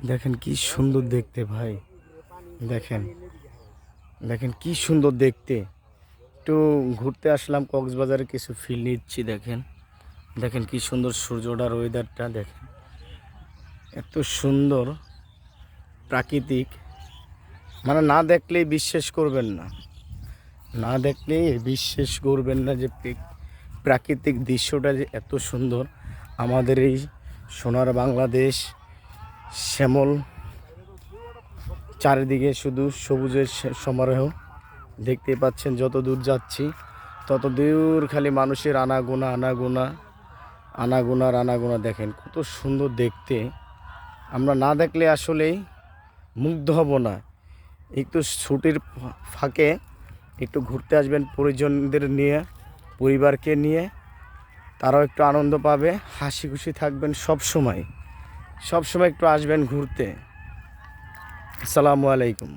দেখেন কি সুন্দর দেখতে ভাই। দেখেন দেখেন কি সুন্দর দেখতে। একটু ঘুরতে আসলাম কক্সবাজারে, কিছু ফিল নিচ্ছি। দেখেন দেখেন কি সুন্দর সূর্যটার ওয়েদারটা দেখেন, এত সুন্দর প্রাকৃতিক, মানে না দেখলেই বিশ্বাস করবেন না, না দেখলেই বিশ্বাস করবেন না যে প্রাকৃতিক দৃশ্যটা যে এত সুন্দর। আমাদের এই সোনার বাংলাদেশ, শ্যামল, চারিদিকে শুধু সবুজের সমারোহ দেখতে পাচ্ছেন। যত দূর যাচ্ছি তত দূর খালি মানুষের আনাগোনা আনাগোনা আনাগোনার আনাগোনা। দেখেন কত সুন্দর দেখতে, আমরা না দেখলে আসলেই মুগ্ধ হব না। একটু ছুটির ফাঁকে একটু ঘুরতে আসবেন পরিজনদের নিয়ে, পরিবারকে নিয়ে, তারাও একটু আনন্দ পাবে, হাসি খুশি থাকবেন সব সময়। সব সময় একটু আসবেন ঘুরতে। আসসালামু আলাইকুম।